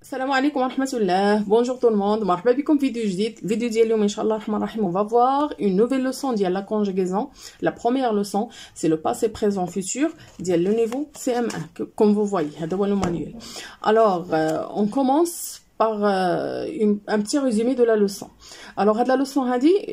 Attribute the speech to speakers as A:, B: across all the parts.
A: السلام عليكم ورحمة الله. Bonjour tout le monde. مرحبا بكم فيديو جديد. فيديو ديال اليوم ان شاء الله الرحمن الرحيم on va voir une nouvelle leçon ديال la conjugaison. La première leçon c'est le passé présent futur ديال le niveau CM1 comme vous voyez. هذا هو le manuel. Alors on commence par un petit résumé de la leçon. Alors هاد la leçon هادي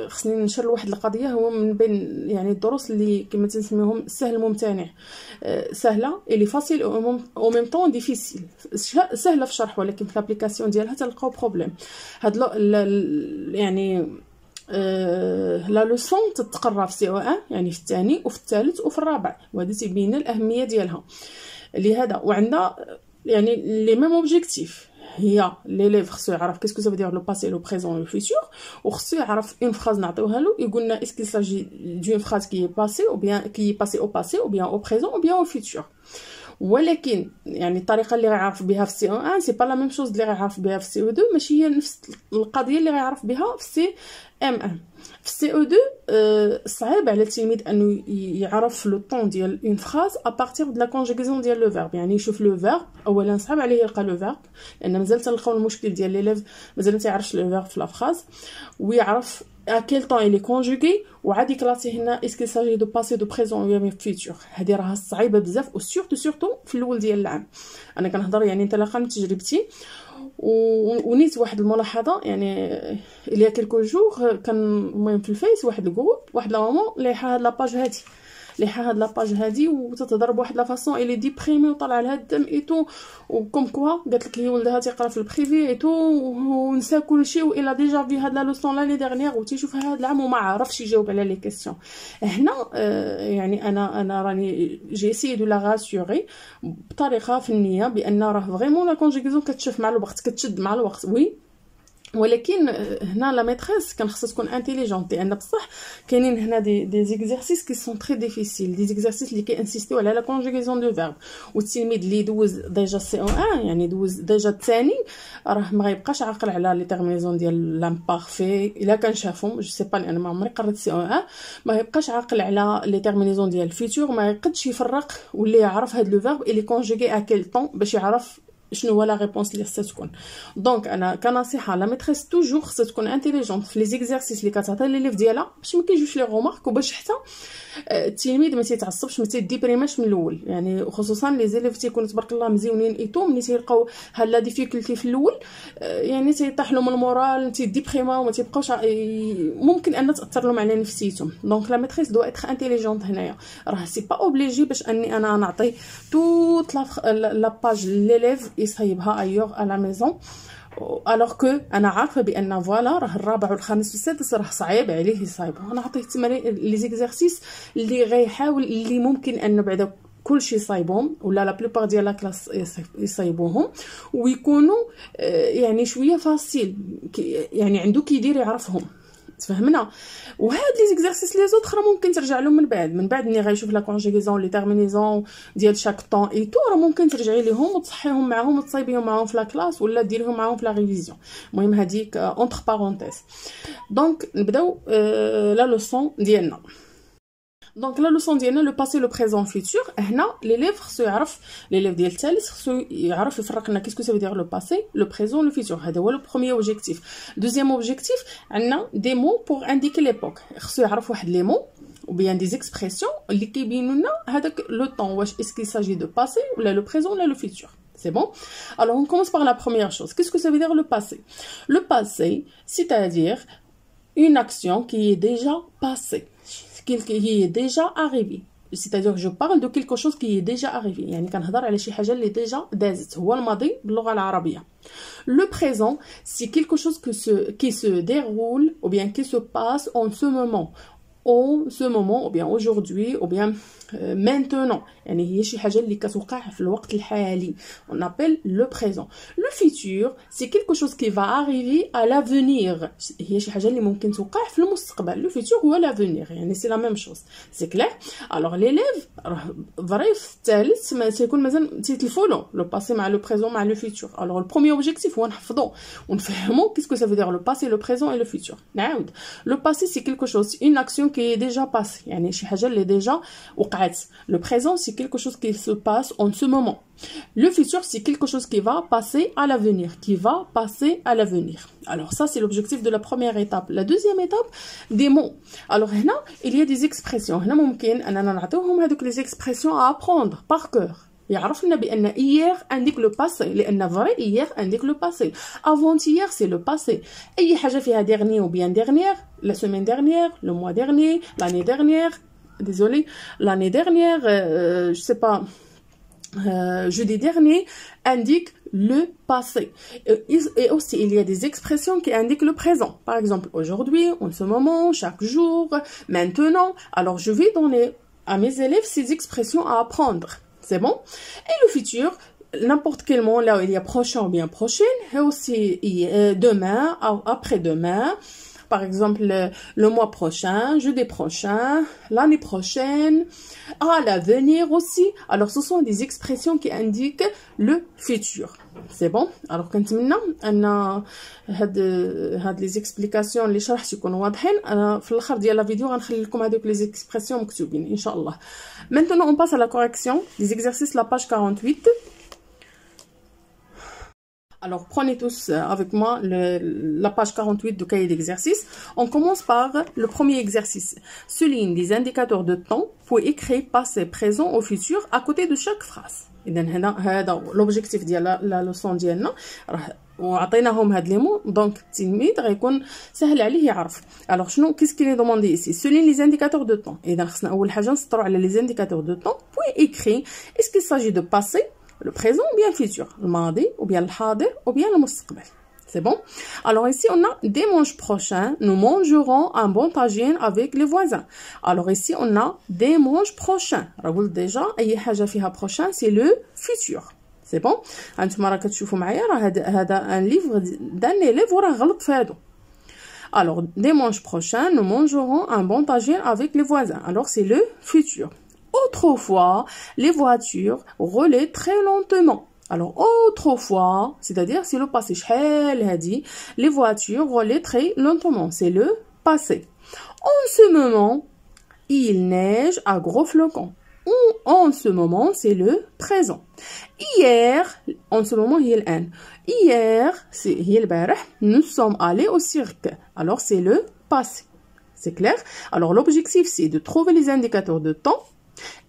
A: خصني نشر واحد القضيه هو من بين يعني الدروس اللي كما تنسميهم سهل ممتنع. سهله اللي فاسيل او ميم طون ديفيسيل. سهله في الشرح ولكن في الابليكاسيون ديالها تلقاو بروبليم. هاد يعني لا لوسون تتقرا في سي او 1 يعني في الثاني وفي الثالث وفي الرابع، وهذا تيبين الاهميه ديالها. لهذا وعندنا يعني لي ميم اوبجيكتيف. هي ليليف خصو يعرف كيسكو سا فيدير لو باسي لو بريزون لو فيتور، وخصو يعرف اون فراز نعطيوها له يقول لنا اسكو ساجي دون فراز كي باسي او بيان كي باسي او باسي او بيان او بريزون او بيان او فيتور. ولكن يعني الطريقه اللي غيعرف بها في سي او 1 سي با لا ميم شوز اللي غيعرف بها في سي او 2، ماشي هي نفس القضيه اللي غيعرف بها في سي ام 1. في سي او 2 صعيب على التلميذ انه يعرف لو طون ديال اون فراز ا بارتير دو لا كونجوغاسيون ديال لو فيرب. يعني يشوف لو فيرب اولا صعب عليه يلقى لو فيرب لان مازال تلقاو المشكل ديال ليليف مازال ما تيعرفش لو فيرب في لا فراز، ويعرف à quel temps il est conjugué وعاد يكلاسيه هنا اسكو ساجي دو باسي دو بريزون ولا فيتور. هذه راها صعيبه بزاف وسورتو في الاول ديال العام. انا كنهضر يعني انطلاقا من تجربتي ونيت واحد الملاحظه يعني الى كيلكو جور كان المهم في الفيس واحد الجروب واحد لا مامون لايحه هاد لاباج هادي هاد لاباج هادي وتتهضر بواحد لا فاصون الي ديبريمي وطلع لها الدم ايتو وكوم كوا قالت لك هي ولدها تيقرا في البريفي ايتو ونسى كلشي والا ديجا في هاد لا لوسون لاني ديرنيير وتيشوفها هاد العام وما عرفش يجاوب على لي كيسيون. هنا يعني انا راني جي سي دو لا راسيوري بطريقه فنيه بان راه فريمون لا كونجوغاسيون كتشوف مع الوقت كتشد مع الوقت وي، ولكن هنا لا ميتريس كان خصها تكون انتيليجونت لان بصح كاينين هنا دي زيكزارسيس كي سون تري ديفيسيل، دي زيكزارسيس اللي كينسيستيو على لا كونجوغاسيون دو فيرب. والتلميذ اللي دوز ديجا سي او 1 يعني دوز ديجا الثاني راه ما غيبقاش عاقل على لي تيرمينيزون ديال لامبارفي الا كان شافهم جو سي با لان ما عمري قريت سي او 1 ما غيبقاش عاقل على لي تيرمينيزون ديال الفيتور، ما يقدش يفرق ولا يعرف هاد لو فيرب اللي كونجوغي ا كيل طون باش يعرف شنو هو لا ريبونس اللي خصها تكون. دونك انا كنصيحه لا ميتريس توجور خصها تكون انتيليجونت في لي زيكزارسيس اللي كتعطي لي ليف ديالها باش ما كيجوش لي رومارك وباش حتى التلميذ ما تيتعصبش ما تيديبريماش من الاول. يعني خصوصا لي زيليف تيكونوا تبارك الله مزيونين ايتو ملي تيلقاو هاد لا ديفيكولتي في الاول يعني تيطيح لهم المورال تيديبريما وما تيبقاوش ممكن ان تاثر لهم على نفسيتهم. دونك لا ميتريس دو اتر انتيليجونت هنايا راه سي با اوبليجي باش اني انا نعطي توت لا باج ليليف يصايبها ايور على لا ميزون الوغ كو انا عارفه بان فوالا راه الرابع والخامس والسادس راه صعيب عليه يصايبها. انا عطيت التمارين لي زيكزارسيس اللي غيحاول اللي ممكن ان بعدا كلشي يصايبهم ولا لا بلوبار ديال لا كلاس يصايبوهم ويكونوا يعني شويه فاسيل يعني عنده كيدير يعرفهم. تفهمنا؟ وهاد لي زيكزارسيس لي زوطخ راه ممكن ترجع لهم من بعد ملي غيشوف لا كونجوغاسيون لي تيرمينيزون ديال شاك طون اي تو راه ممكن ترجعي ليهم وتصحيهم معاهم وتصايبيهم معاهم في لا كلاس ولا ديريهم معاهم في لا ريفيزيون. المهم هذيك اونتر بارونتيز. دونك نبداو لا لوسون ديالنا. دونك لا لوسون ديالنا لو باسي لو بريزون فيتور. هنا ليليف خصو يعرف ليليف ديال الثالث خصو يعرف يفرق لنا كيسكو سا فيدير لو باسي لو بريزون لو فيتور. هذا هو لو بروميير اوبجيكتيف. دوزيام اوبجيكتيف عندنا دي مو بور انديكي ليبوك. خصو يعرف واحد لي مو ou bien des expressions اللي كيبينوا لنا هذاك لو طون واش اسكي ساجي دو باسي ولا لو بريزون ولا لو فيتور. C'est bon? Alors on commence par la première chose. Qu'est-ce que ça veut dire le passé? Le passé, c'est-à-dire une action qui est déjà passée, qui est déjà arrivée. C'est-à-dire que je parle de quelque chose qui est déjà arrivé. يعني كنهضر على شي حاجه اللي ديجا دازت. هو الماضي باللغه العربيه. Le présent, c'est quelque chose qui se déroule ou bien qui se passe en ce moment. ou bien aujourd'hui ou bien maintenant. يعني هي شي حاجه اللي كتوقع في الوقت الحالي. On appelle le présent. Le futur, c'est quelque chose qui va arriver à l'avenir. هي شي حاجه اللي ممكن توقع في المستقبل. Le futur هو l'avenir. يعني c'est la même chose. C'est clair? Alors l'élève فري في الثالث ما تيكون مازال تيتلفوا له لو باسي مع لو بريزون مع لو فيتور. Alors le premier objectif هو نحفظوا ونفهموا qu'est-ce que ça veut dire le passé, le présent et le futur. نعاود. Le passé c'est quelque chose, une action qui est déjà passé. يعني شي حاجة اللي déjà وقعت. Le présent, c'est quelque chose qui se passe en ce moment. Le futur, c'est quelque chose qui va passer à l'avenir. Qui va passer à l'avenir. Alors ça, c'est l'objectif de la première étape. La deuxième étape, des mots. Alors هنا, il y a des expressions. هنا ممكن أننا نعطيهم هذوك les expressions à apprendre par cœur. يعرفنا بأن hier indique le passé لأن vrai hier indique le passé. Avant-hier c'est le passé. أي حاجة فيها dernier ou bien dernière, la semaine dernière, le mois dernier, l'année dernière, désolé, l'année dernière, je sais pas, jeudi dernier indique le passé. Et aussi, il y a des expressions qui indiquent le présent. Par exemple, aujourd'hui, en ce moment, chaque jour, maintenant. Alors, je vais donner à mes élèves ces expressions à apprendre. C'est bon? Et le futur, n'importe quel moment, là où il y a prochain ou bien prochaine, et aussi demain, après-demain, par exemple, le mois prochain, jeudi prochain, l'année prochaine, à l'avenir aussi. Alors, ce sont des expressions qui indiquent le futur. C'est bon? Alors, quand maintenant, هاد les explications اللي شرحت يكونوا واضحين. أنا في الآخر ديال la vidéo غنخلي لكم هذوك les expressions مكتوبين إن شاء الله. Maintenant, on passe à la correction des exercices, la page 48. Alors, prenez tous avec moi la page 48 du cahier d'exercice. On commence par le premier exercice. Souligne des indicateurs de temps pour écrire passé, présent au futur à côté de chaque phrase. هذا l'objectif ديال la leçon ديالنا. وعطيناهم هاد لي مو دونك التلميذ غيكون سهل عليه يعرف. alors شنو كيسكي لي دوموندي ici souligne les indicateurs de temps. اذا خصنا اول حاجه نسطروا على les indicateurs de temps puis écrit est-ce qu'il s'agit de passé, le présent ou bien le futur, le الماضي ou bien le حاضر ou bien le مستقبل. C'est bon? Alors ici, on a dimanche prochain, nous mangerons un bon tagine avec les voisins. Alors ici, on a dimanche prochain. راقول déjà, أي حاجة فيها prochain, c'est le futur. C'est bon? أنتم راك تشوفوا معايا راه هذا un livre d'un élève وراه غلط في هادو. Alors, dimanche prochain, nous mangerons un bon tagine avec les voisins. Alors, c'est le futur. Autrefois, les voitures roulaient très lentement. Alors, autrefois, c'est-à-dire c'est le passé. Les voitures roulaient très lentement. C'est le passé. En ce moment, il neige à gros flocons. En ce moment, c'est le présent. Hier, en ce moment, il y a un. Hier, c'est nous sommes allés au cirque. Alors, c'est le passé. C'est clair? Alors, l'objectif, c'est de trouver les indicateurs de temps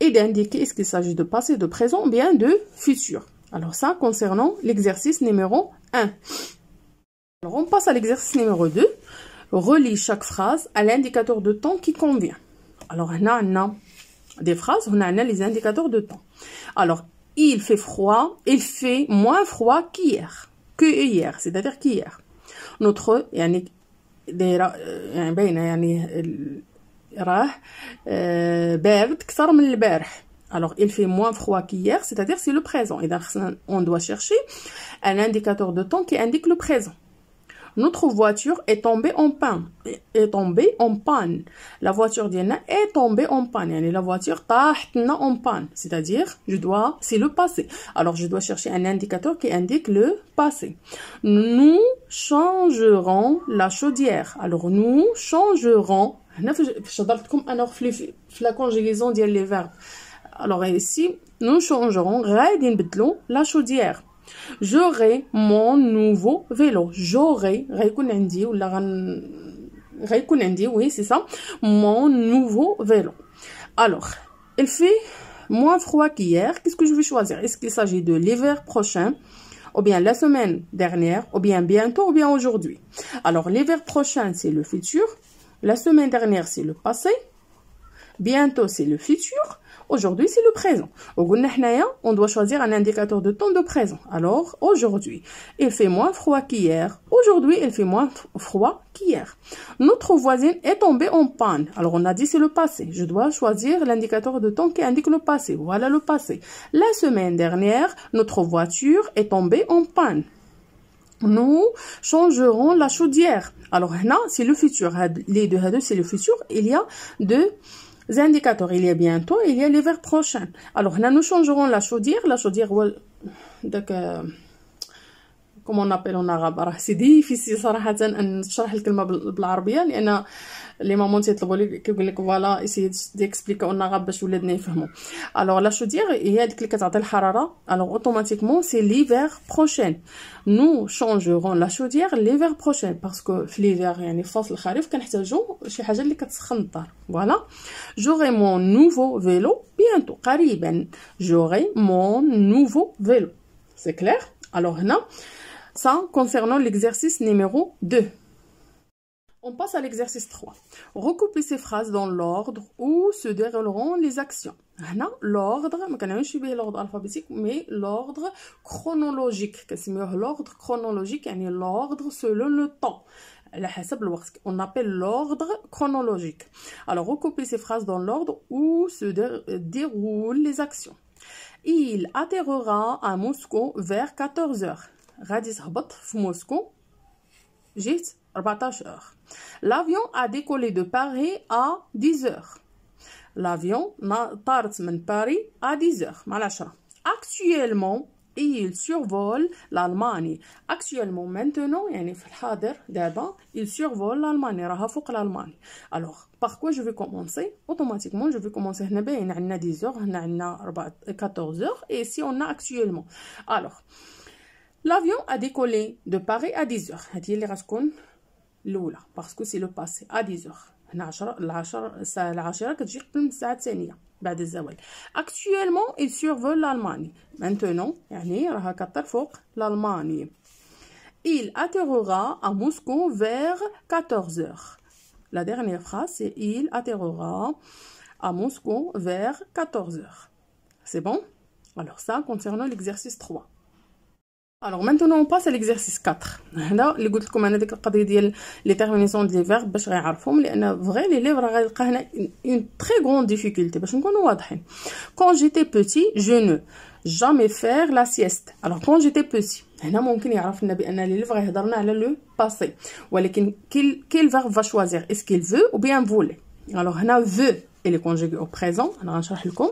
A: et d'indiquer est-ce qu'il s'agit de passé, de présent ou bien de futur. Alors ça, concernant l'exercice numéro 1. Alors on passe à l'exercice numéro 2. Relie chaque phrase à l'indicateur de temps qui convient. Alors on a des phrases, on a les indicateurs de temps. Alors, il fait froid, il fait moins froid qu'hier. Que hier, c'est-à-dire qu'hier. Notre, بارد كثر من البارح. Alors, il fait moins froid qu'hier, c'est-à-dire c'est le présent. Et on doit chercher un indicateur de temps qui indique le présent. Notre voiture est tombée en panne. La voiture d'Yana est tombée en panne. Yani la voiture est en panne. C'est-à-dire, c'est le passé. Alors, je dois chercher un indicateur qui indique le passé. Nous changerons la chaudière. Alors, nous changerons. La conjugaison dit les verbes. Alors ici, nous changerons la chaudière. J'aurai mon nouveau vélo. J'aurai, oui, c'est ça, mon nouveau vélo. Alors, il fait moins froid qu'hier. Qu'est-ce que je vais choisir? Est-ce qu'il s'agit de l'hiver prochain, ou bien la semaine dernière, ou bien bientôt, ou bien aujourd'hui? Alors, l'hiver prochain, c'est le futur. La semaine dernière, c'est le passé. Bientôt, c'est le futur. Aujourd'hui, c'est le présent. On doit choisir un indicateur de temps de présent. Alors, aujourd'hui, il fait moins froid qu'hier. Aujourd'hui, il fait moins froid qu'hier. Notre voisine est tombée en panne. Alors, on a dit c'est le passé. Je dois choisir l'indicateur de temps qui indique le passé. Voilà le passé. La semaine dernière, notre voiture est tombée en panne. Nous changerons la chaudière. Alors, là, c'est le futur. Les deux, c'est le futur. Il y a deux indicateurs. Il y a bientôt, il y a l'hiver prochain. Alors, là, nous changerons la chaudière. La chaudière, كومون نابيل اون arabe. راه سي ديفيسيل صراحه ان نشرح الكلمه بالعربيه، لان لي مامون تيطلبوا لي كيقول لك فوالا اسي ديكسبليكا اون arabe باش ولادنا يفهموا. الوغ لا شودير هي هذيك اللي كتعطي الحراره. الوغ اوتوماتيكمون سي ليفير بروشين نو شونجورون لا شودير ليفير بروشين، باسكو في ليفير يعني في فصل الخريف كنحتاجو شي حاجه اللي كتسخن الدار. فوالا جوغي مون نوفو فيلو بيانتو، قريبا جوغي مون نوفو فيلو. سي كلير. الوغ هنا ça concernant l'exercice numéro 2. On passe à l'exercice 3. Recoupez ces phrases dans l'ordre où se dérouleront les actions. L'ordre, je vais l'ordre alphabétique, mais l'ordre chronologique. L'ordre chronologique, l'ordre selon le temps. On appelle l'ordre chronologique. Alors, recoupez ces phrases dans l'ordre où se déroulent les actions. Il atterrera à Moscou vers 14 heures. غادي تهبط في موسكو جيت 14 heures. L'avion a décollé de Paris à 10 heures. L'avion طارت من باريس à 10 heures مع 10. Actuellement il survole l'Allemagne. Actuellement maintenant يعني في الحاضر دابا il survole l'Allemagne راها فوق l'Allemagne. Alors par quoi je vais commencer? Automatiquement je vais commencer هنا باين عندنا 10 heures، هنا عندنا 14 heures et ici on a actuellement. Alors l'avion a décollé de Paris à 10 heures. هذه اللي غتكون الأولى باسكو سي لو باسي à 10 heures. هنا 10 الساعة العاشرة كتجي قبل من الساعة الثانية بعد الزوال. Actuellement il survole l'Allemagne. Maintenant يعني راها كطير فوق l'Allemagne. Il atterrira à Moscou vers 14 heures. La dernière phrase c'est il atterrira à Moscou vers 14 heures. C'est bon? Alors ça concernant l'exercice 3. Alors maintenant on passe à l'exercice 4. هنا اللي قلت لكم انا ديك القضيه ديال لي تيرمينيسيون ديال لي فيرب باش غيعرفهم، لان فغي لي ليف راه غيلقى هنا اون تري غروند ديفيكولتي باش نكونوا واضحين. Quand j'étais petit je ne jamais faire la sieste. Alors quand j'étais petit هنا ممكن يعرف لنا بان لي ليف غيهضرنا على لو باسي، ولكن quel verbe va choisir? Est-ce qu'il veut ou bien voulait? Alors هنا veut il est conjugué au présent. انا غنشرح لكم.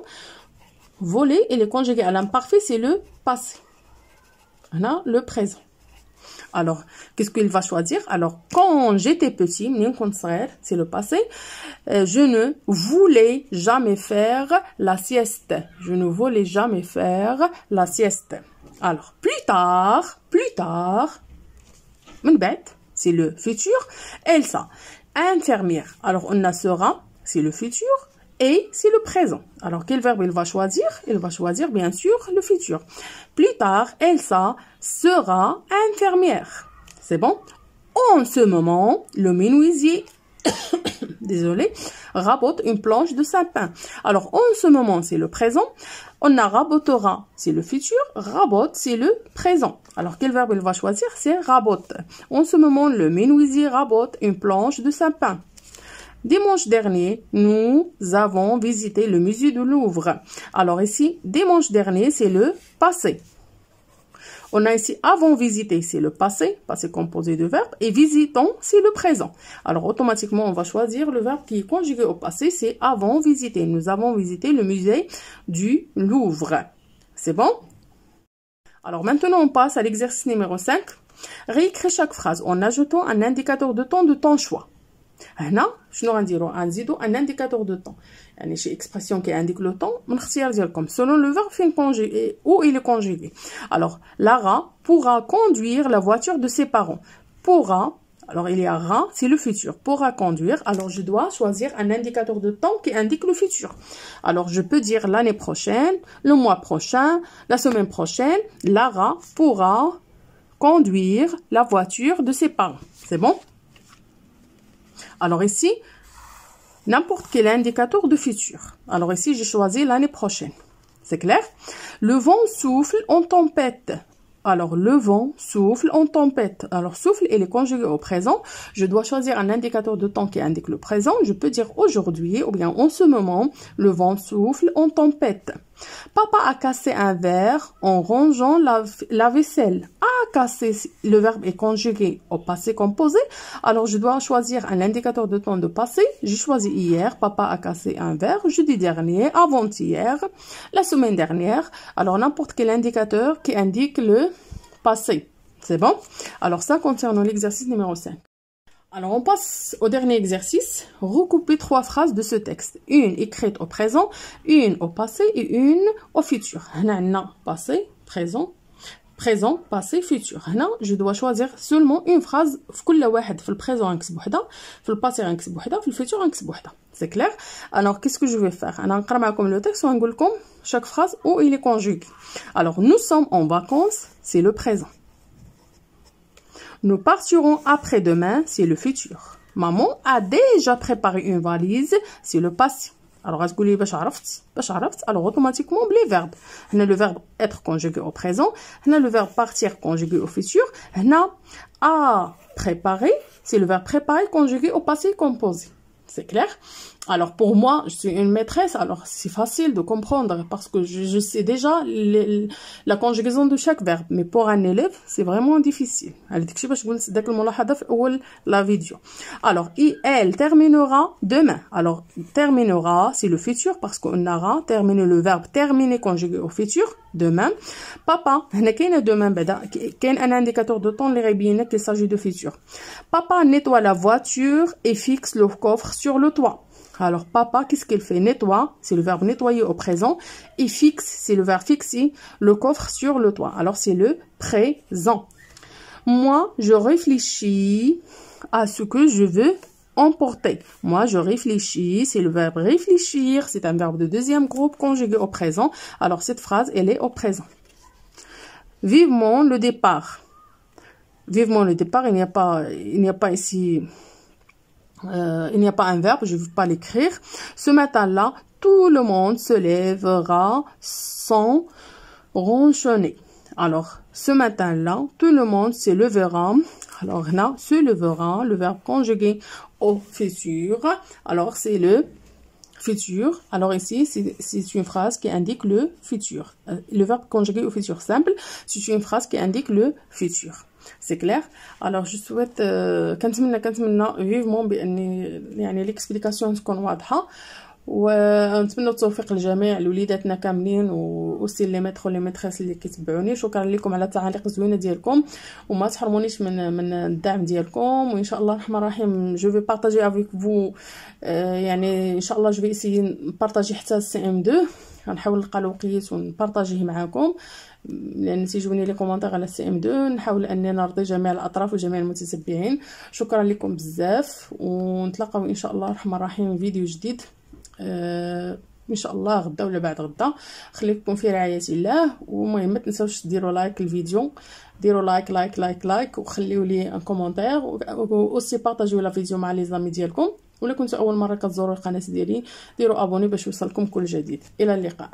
A: Voler il est conjugué à l'imparfait, c'est le passé. Le présent. Alors, qu'est-ce qu'il va choisir? Alors, quand j'étais petit, c'est le passé, je ne voulais jamais faire la sieste. Je ne voulais jamais faire la sieste. Alors, plus tard, c'est le futur. Elsa, infirmière. Alors, on a sera, c'est le futur. Et c'est le présent. Alors, quel verbe il va choisir? Il va choisir, bien sûr, le futur. Plus tard, Elsa sera infirmière. C'est bon? En ce moment, le menuisier, désolé, rabote une planche de sapin. Alors, en ce moment, c'est le présent. On a rabotera, c'est le futur. Rabote, c'est le présent. Alors, quel verbe il va choisir? C'est rabote. En ce moment, le menuisier rabote une planche de sapin. Dimanche dernier, nous avons visité le musée du Louvre. Alors ici, dimanche dernier, c'est le passé. On a ici avons visité, c'est le passé composé de verbes, et visitons, c'est le présent. Alors automatiquement, on va choisir le verbe qui est conjugué au passé, c'est avons visité. Nous avons visité le musée du Louvre. C'est bon? Alors maintenant, on passe à l'exercice numéro 5. Réécrire chaque phrase en ajoutant un indicateur de temps de ton choix. هنا شنو غنديرو؟ غنزيدو ان انديكاتور دو طون، يعني شي اكسبرسيون كيعندك لو طون من الاختيار ديالكم سولون لو فيرب فين كونجوغي او il est conjugué. Alors Lara pourra conduire la voiture de ses parents. Pourra, alors il y a ra, c'est le futur. Pourra conduire, alors je dois choisir un indicateur de temps qui indique le futur. Alors je peux dire l'année prochaine, le mois prochain, la semaine prochaine. Lara pourra conduire la voiture de ses parents. C'est bon? Alors ici, n'importe quel indicateur de futur. Alors ici, j'ai choisi l'année prochaine. C'est clair? Le vent souffle en tempête. Alors, le vent souffle en tempête. Alors, souffle, il est conjugué au présent. Je dois choisir un indicateur de temps qui indique le présent. Je peux dire aujourd'hui ou bien en ce moment, le vent souffle en tempête. Papa a cassé un verre en rangeant la vaisselle. A cassé, le verbe est conjugué au passé composé. Alors, je dois choisir un indicateur de temps de passé. J'ai choisi hier. Papa a cassé un verre. Jeudi dernier, avant-hier, la semaine dernière. Alors, n'importe quel indicateur qui indique le passé. C'est bon? Alors ça concerne l'exercice numéro 5. Alors on passe au dernier exercice. Recouper 3 phrases de ce texte. Une écrite au présent, une au passé et une au futur. Hna passé, présent, présent, passé, futur. Hna je dois choisir seulement une phrase. في كل واحد في البريزون نكتب وحده، في الباسي غنكتب وحده، في الفيتور غنكتب وحده. C'est clair? Alors qu'est-ce que je vais faire? انا نقرا معكم le texte وغنقول لكم chaque phrase où il est conjugué. Alors nous sommes en vacances, c'est le présent. Nous partirons après-demain, c'est le futur. Maman a déjà préparé une valise, c'est le passé. Alors, غتقولي باش عرفت alors automatiquement les verbes. هنا le verbe être conjugué au présent, هنا le verbe partir conjugué au futur, هنا a préparé, c'est le verbe préparer conjugué au passé composé. C'est clair? Alors pour moi, je suis une maîtresse, alors c'est facile de comprendre parce que je sais déjà la conjugaison de chaque verbe. Mais pour un élève, c'est vraiment difficile. La vidéo. Alors, elle terminera demain. Alors, terminera, c'est le futur parce qu'on aura terminé le verbe terminer conjugué au futur. Demain. Papa, demain, il y a un indicateur de temps qu'il s'agit de futur. Papa nettoie la voiture et fixe le coffre sur le toit. Alors, papa, qu'est-ce qu'il fait? Nettoie, c'est le verbe nettoyer au présent. Et fixe, c'est le verbe fixer le coffre sur le toit. Alors, c'est le présent. Moi, je réfléchis à ce que je veux emporter. Moi, je réfléchis, c'est le verbe réfléchir. C'est un verbe de deuxième groupe conjugué au présent. Alors, cette phrase, elle est au présent. Vivement le départ. Vivement le départ, il n'y a pas ici... il n'y a pas un verbe, je ne veux pas l'écrire. Ce matin-là, tout le monde se lèvera sans ronchonner. Alors, ce matin-là, tout le monde se lèvera. Alors, là, se lèvera, le verbe conjugué au futur. Alors, c'est le futur. Alors, ici, c'est une phrase qui indique le futur. Le verbe conjugué au futur simple, c'est une phrase qui indique le futur. C'est clair? Alors je souhaite كنتمنى vivement بأني يعني l'explication تكون واضحة، ونتمنى التوفيق للجميع لوليداتنا كاملين وأوسي لي ميتر ولي ميتريس اللي كيتبعوني. شكرا لكم على التعاليق الزوينه ديالكم وما تحرمونيش من الدعم ديالكم، وان شاء الله الرحمن الرحيم جو في بارطاجي افيك فو يعني ان شاء الله جو في اسي نبارطاجي حتى السي ام 2. غنحاول نلقى الوقيت ونبارطاجيه معكم لان تيجوني لي كومونتير على السي ام 2. نحاول اني نرضي جميع الاطراف وجميع المتتبعين. شكرا لكم بزاف ونتلاقاو ان شاء الله الرحمن الرحيم فيديو جديد ان شاء الله غدا ولا بعد غدا. خليكم في رعايه الله، ومهم ما تنساوش ديروا لايك الفيديو، ديروا لايك وخليوا لي ان كومونتير اوسي بارطاجيو لا فيديو مع لي زامي ديالكم. ولا كنتو اول مره كتزوروا القناه ديالي ديروا ابوني باش يوصلكم كل جديد. الى اللقاء.